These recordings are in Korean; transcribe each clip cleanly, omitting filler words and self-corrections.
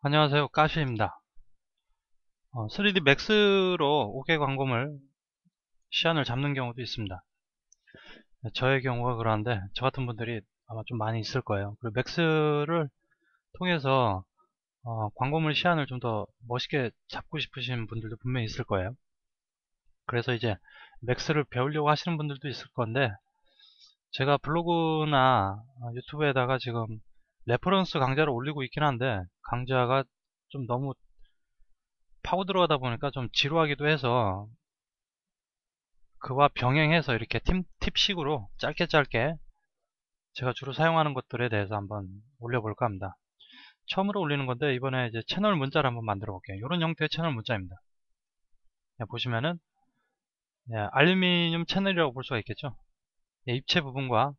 안녕하세요. 까시입니다. 3D 맥스로 5개 광고물 시안을 잡는 경우도 있습니다. 저의 경우가 그러한데 저 같은 분들이 아마 좀 많이 있을 거예요. 그리고 맥스를 통해서 광고물 시안을 좀 더 멋있게 잡고 싶으신 분들도 분명히 있을 거예요. 그래서 이제 맥스를 배우려고 하시는 분들도 있을 건데, 제가 블로그나 유튜브에다가 지금 레퍼런스 강좌를 올리고 있긴 한데, 강좌가 좀 너무 파고 들어가다 보니까 좀 지루하기도 해서 그와 병행해서 이렇게 팁식으로 짧게 제가 주로 사용하는 것들에 대해서 한번 올려볼까 합니다. 처음으로 올리는 건데, 이번에 이제 채널 문자를 한번 만들어 볼게요. 이런 형태의 채널 문자입니다. 보시면은 알루미늄 채널이라고 볼 수가 있겠죠. 입체 부분과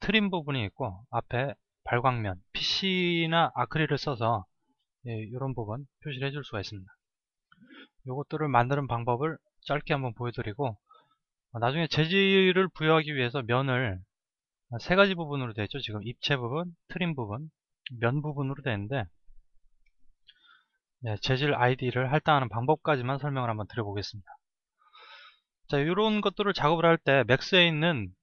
트림 부분이 있고, 앞에 발광면, PC나 아크릴을 써서 이런 부분 표시를 해줄 수가 있습니다. 이것들을 만드는 방법을 짧게 한번 보여드리고, 나중에 재질을 부여하기 위해서 면을 세 가지 부분으로 되어 있죠. 지금 입체 부분, 트림 부분, 면 부분으로 되어 있는데, 재질 아이디를 할당하는 방법까지만 설명을 한번 드려보겠습니다. 자, 이런 것들을 작업을 할 때 맥스에 있는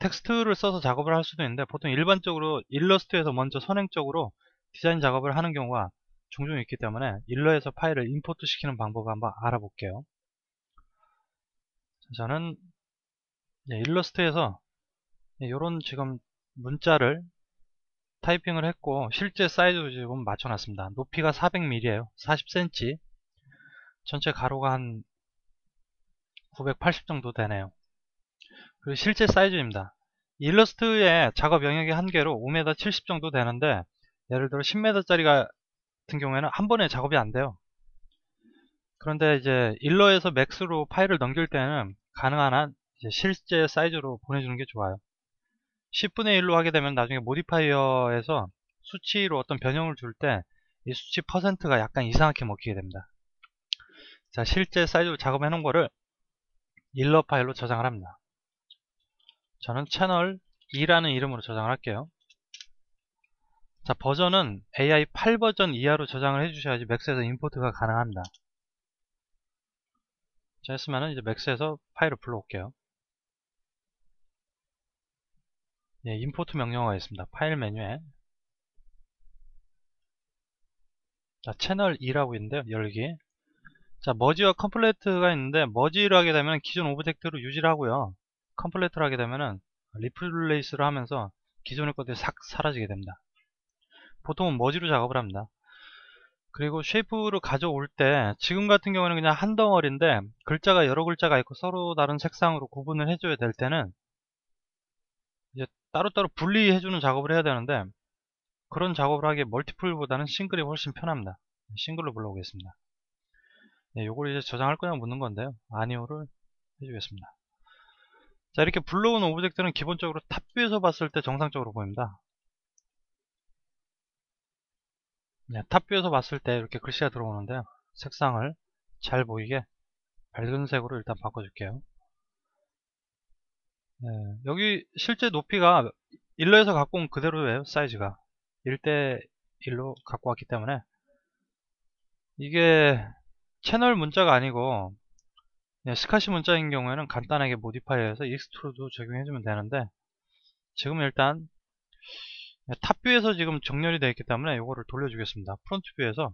텍스트를 써서 작업을 할 수도 있는데, 보통 일반적으로 일러스트에서 먼저 선행적으로 디자인 작업을 하는 경우가 종종 있기 때문에 일러에서 파일을 임포트 시키는 방법을 한번 알아볼게요. 저는 일러스트에서 이런 지금 문자를 타이핑을 했고, 실제 사이즈도 지금 맞춰놨습니다. 높이가 400mm예요. 40cm. 전체 가로가 한 980 정도 되네요. 그리고 실제 사이즈입니다. 일러스트의 작업 영역의 한계로 5m 70 정도 되는데, 예를 들어 10m짜리 같은 경우에는 한 번에 작업이 안 돼요. 그런데 이제 일러에서 맥스로 파일을 넘길 때는 가능한 한 이제 실제 사이즈로 보내주는 게 좋아요. 10분의 1로 하게 되면 나중에 모디파이어에서 수치로 어떤 변형을 줄 때 이 수치 퍼센트가 약간 이상하게 먹히게 됩니다. 자, 실제 사이즈로 작업해 놓은 거를 일러 파일로 저장을 합니다. 저는 채널 2라는 이름으로 저장을 할게요. 자, 버전은 AI 8 버전 이하로 저장을 해주셔야지 맥스에서 임포트가 가능합니다. 자, 했으면은 이제 맥스에서 파일을 불러올게요. 임포트 명령어가 있습니다. 파일 메뉴에. 자, 채널 2라고 있는데요. 열기. 자, 머지와 컴플레이트가 있는데, 머지를 하게 되면 기존 오브젝트로 유지를 하고요. 컴플레이트를 하게 되면은 리플레이스를 하면서 기존의 것들이 싹 사라지게 됩니다. 보통은 머지로 작업을 합니다. 그리고 쉐이프를 가져올 때 지금 같은 경우는 그냥 한 덩어리인데, 글자가 여러 글자가 있고 서로 다른 색상으로 구분을 해줘야 될 때는 이제 따로따로 분리해주는 작업을 해야 되는데, 그런 작업을 하기에 멀티플보다는 싱글이 훨씬 편합니다. 싱글로 불러오겠습니다. 요걸 이제 저장할 거냐 묻는 건데요. 아니오를 해주겠습니다. 자, 이렇게 불러온 오브젝트는 기본적으로 탑뷰에서 봤을 때 정상적으로 보입니다. 탑뷰에서 봤을 때 이렇게 글씨가 들어오는데요. 색상을 잘 보이게 밝은 색으로 일단 바꿔줄게요. 여기 실제 높이가 일러에서 갖고 온 그대로예요. 사이즈가 1대1로 갖고 왔기 때문에 이게 채널 문자가 아니고 스카시 문자인 경우에는 간단하게 모디파이어해서 익스트루드 적용해주면 되는데, 지금 일단 탑뷰에서 지금 정렬이 되어 있기 때문에 이거를 돌려주겠습니다. 프론트 뷰에서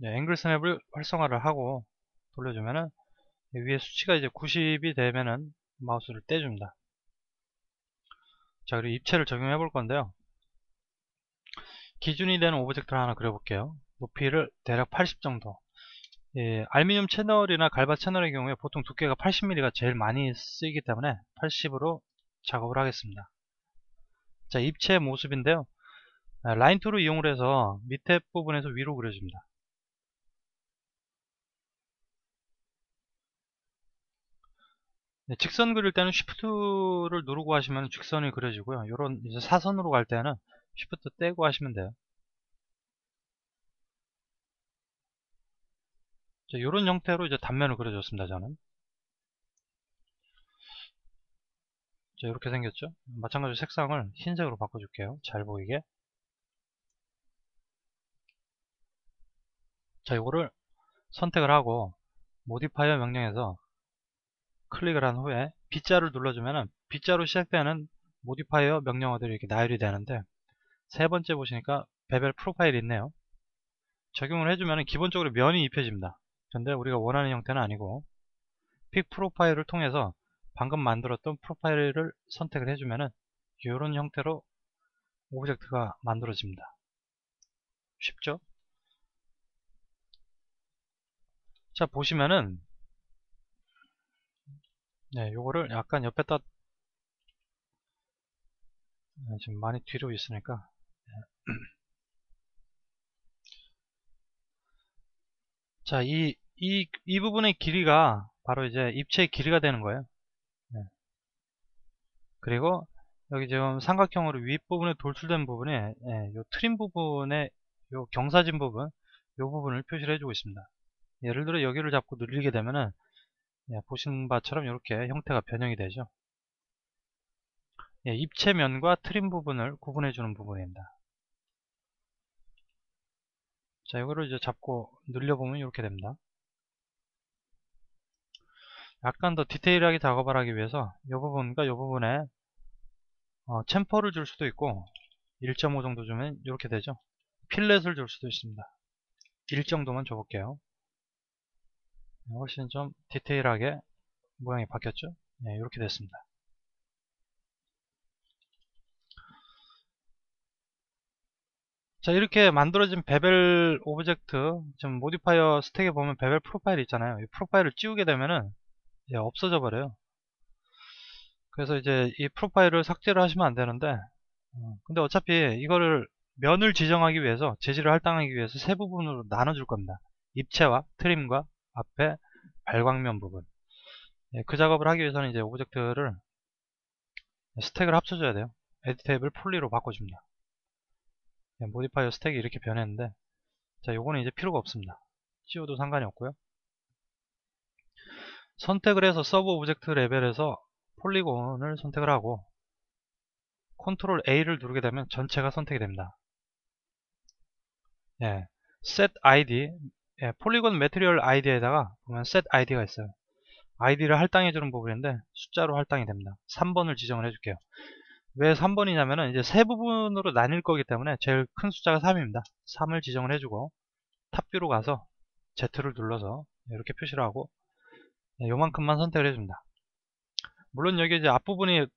앵글 스냅을 활성화를 하고 돌려주면은 위에 수치가 이제 90이 되면은 마우스를 떼줍니다. 자, 그리고 입체를 적용해 볼 건데요. 기준이 되는 오브젝트를 하나 그려볼게요. 높이를 대략 80 정도. 알루미늄 채널이나 갈바 채널의 경우에 보통 두께가 80mm가 제일 많이 쓰이기 때문에 80으로 작업을 하겠습니다. 자, 입체 모습인데요. 라인 툴을 이용을 해서 밑에 부분에서 위로 그려줍니다. 직선 그릴 때는 쉬프트를 누르고 하시면 직선이 그려지고요. 이런 이제 사선으로 갈 때는 쉬프트 떼고 하시면 돼요. 자, 이런 형태로 이제 단면을 그려줬습니다. 저는. 자, 이렇게 생겼죠. 마찬가지로 색상을 흰색으로 바꿔줄게요. 잘 보이게. 자, 이거를 선택을 하고 모디파이어 명령에서 클릭을 한 후에 B자를 눌러주면은 B자로 시작되는 모디파이어 명령어들이 이렇게 나열이 되는데, 세 번째 보시니까 베벨 프로파일이 있네요. 적용을 해주면 기본적으로 면이 입혀집니다. 근데 우리가 원하는 형태는 아니고 픽 프로파일을 통해서 방금 만들었던 프로파일을 선택을 해주면은 이런 형태로 오브젝트가 만들어집니다. 쉽죠? 자, 보시면은 요거를 약간 옆에다, 지금 많이 뒤로 있으니까, 자, 이 부분의 길이가 바로 이제 입체의 길이가 되는 거예요. 네. 그리고 여기 지금 삼각형으로 윗부분에 돌출된 부분에 요 트림 부분에 요 경사진 부분, 요 부분을 표시를 해주고 있습니다. 예를 들어 여기를 잡고 늘리게 되면은 보신 바처럼 이렇게 형태가 변형이 되죠. 입체면과 트림 부분을 구분해 주는 부분입니다. 자, 이거를 이제 잡고 늘려보면 이렇게 됩니다. 약간 더 디테일하게 작업을 하기 위해서 이 부분과 이 부분에 챔퍼를 줄 수도 있고 1.5 정도 주면 이렇게 되죠. 필렛을 줄 수도 있습니다. 1 정도만 줘볼게요. 훨씬 좀 디테일하게 모양이 바뀌었죠. 이렇게 됐습니다. 자, 이렇게 만들어진 베벨 오브젝트, 지금 모디파이어 스택에 보면 베벨 프로파일이 있잖아요. 이 프로파일을 찌우게 되면은 없어져 버려요. 그래서 이제 이 프로파일을 삭제를 하시면 안 되는데, 근데 어차피 이거를 면을 지정하기 위해서, 재질을 할당하기 위해서 세 부분으로 나눠줄 겁니다. 입체와 트림과 앞에 발광면 부분. 그 작업을 하기 위해서는 이제 오브젝트를 스택을 합쳐줘야 돼요. 에디테이블 폴리로 바꿔줍니다. 모디파이어 스택이 이렇게 변했는데, 자, 요거는 이제 필요가 없습니다. 씌워도 상관이 없고요. 선택을 해서 서브 오브젝트 레벨에서 폴리곤을 선택을 하고 컨트롤 A를 누르게 되면 전체가 선택이 됩니다. set id, 폴리곤 매트리얼 id에다가 보면 set id가 있어요. id를 할당해 주는 부분인데 숫자로 할당이 됩니다. 3번을 지정을 해줄게요. 왜 3번이냐면은 이제 세 부분으로 나뉠 거기 때문에 제일 큰 숫자가 3입니다. 3을 지정을 해주고 탑뷰로 가서 Z를 눌러서 이렇게 표시를 하고 요만큼만 선택을 해줍니다. 물론 여기 이제 앞부분이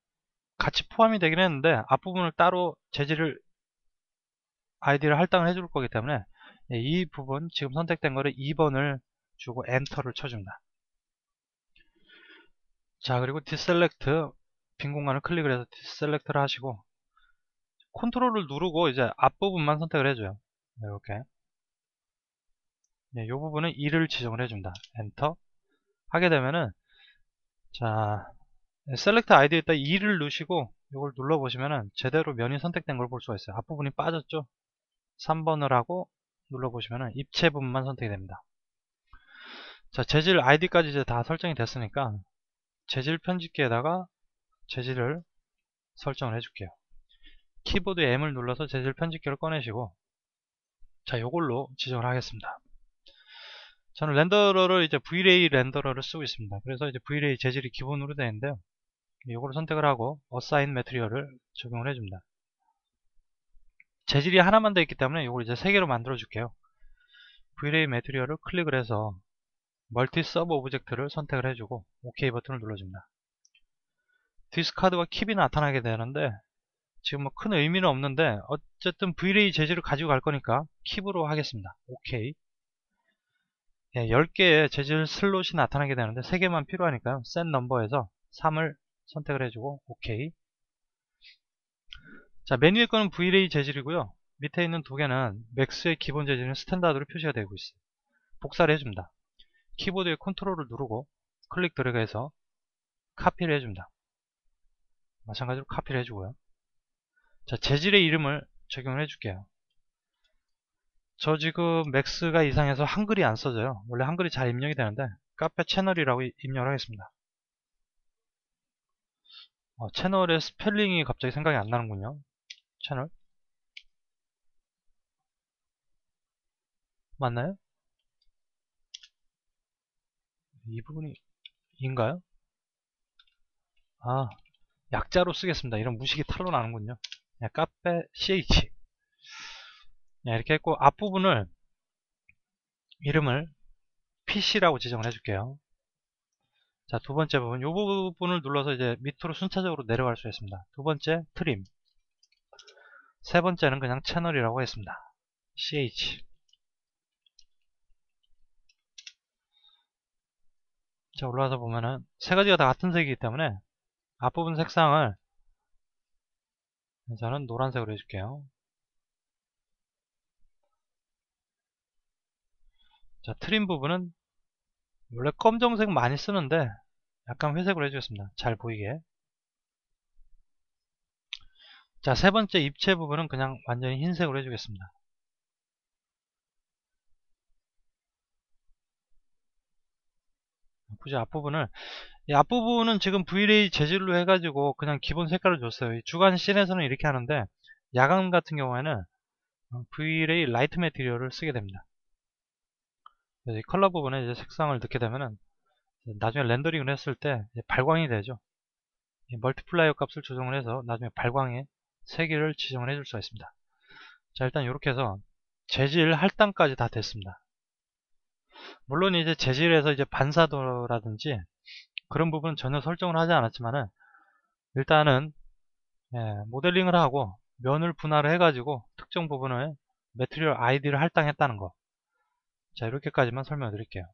같이 포함이 되긴 했는데 앞부분을 따로 재질을 아이디를 할당을 해줄 거기 때문에 이 부분 지금 선택된 거를 2번을 주고 엔터를 쳐줍니다. 자, 그리고 디셀렉트 빈 공간을 클릭을 해서 디셀렉트를 하시고 컨트롤을 누르고 이제 앞부분만 선택을 해줘요. 이렇게 이 부분은 2를 지정을 해줍니다. 엔터 하게 되면은, 자, 셀렉트 아이디에다 2를 누르시고 이걸 눌러보시면은 제대로 면이 선택된 걸 볼 수가 있어요. 앞부분이 빠졌죠. 3번을 하고 눌러보시면은 입체 부분만 선택이 됩니다. 자, 재질 아이디까지 이제 다 설정이 됐으니까 재질 편집기에다가 재질을 설정을 해줄게요. 키보드 M을 눌러서 재질 편집기를 꺼내시고, 자, 요걸로 지정을 하겠습니다. 저는 렌더러를 이제 V-Ray 렌더러를 쓰고 있습니다. 그래서 이제 V-Ray 재질이 기본으로 되어 있는데요. 요거를 선택을 하고 Assign Material을 적용을 해줍니다. 재질이 하나만 되어 있기 때문에 요걸 이제 3개로 만들어 줄게요. V-Ray Material을 클릭을 해서 멀티 서브 오브젝트를 선택을 해주고 OK 버튼을 눌러줍니다. 디스카드와 킵이 나타나게 되는데 지금 뭐 큰 의미는 없는데 어쨌든 V-Ray 재질을 가지고 갈 거니까 킵으로 하겠습니다. OK. 10개의 재질 슬롯이 나타나게 되는데 3개만 필요하니까요. Set Number에서 3을 선택을 해주고 OK. 자, 맨 위에 거는 V-Ray 재질이고요. 밑에 있는 2개는 맥스의 기본 재질은 스탠다드로 표시가 되고 있어요. 복사를 해줍니다. 키보드의 컨트롤을 누르고 클릭 드래그해서 카피를 해줍니다. 마찬가지로 카피를 해주고요. 자, 재질의 이름을 적용을 해줄게요. 저 지금 맥스가 이상해서 한글이 안 써져요. 원래 한글이 잘 입력이 되는데 카페 채널이라고 입력을 하겠습니다. 채널의 스펠링이 갑자기 생각이 안 나는군요. 채널 맞나요? 이 부분이 인가요? 아, 약자로 쓰겠습니다. 이런 무식이 탄로 나는군요. 카페 ch. 이렇게 했고, 앞부분을 이름을 PC라고 지정을 해줄게요. 자, 두 번째 부분, 이 부분을 눌러서 이제 밑으로 순차적으로 내려갈 수 있습니다. 두 번째, 트림. 세 번째는 그냥 채널이라고 했습니다. ch. 자, 올라와서 보면은 세 가지가 다 같은 색이기 때문에 앞부분 색상을 저는 노란색으로 해줄게요. 자, 트림 부분은 원래 검정색 많이 쓰는데 약간 회색으로 해주겠습니다. 잘 보이게. 자, 세 번째 입체 부분은 그냥 완전히 흰색으로 해주겠습니다. 굳이 앞부분을, 이 앞부분은 지금 V-Ray 재질로 해가지고 그냥 기본 색깔을 줬어요. 이 주간 씬에서는 이렇게 하는데 야간 같은 경우에는 V-Ray 라이트 매티리얼을 쓰게 됩니다. 그래서 이 컬러 부분에 이제 색상을 넣게 되면은 나중에 렌더링을 했을 때 발광이 되죠. 이 멀티플라이어 값을 조정을 해서 나중에 발광의 세기를 지정을 해줄 수가 있습니다. 자, 일단 이렇게 해서 재질 할당까지 다 됐습니다. 물론 이제 재질에서 이제 반사도라든지 그런 부분은 전혀 설정을 하지 않았지만은 일단은 모델링을 하고 면을 분할을 해가지고 특정 부분을 매트리얼 아이디를 할당했다는 거. 자, 이렇게까지만 설명해 드릴게요.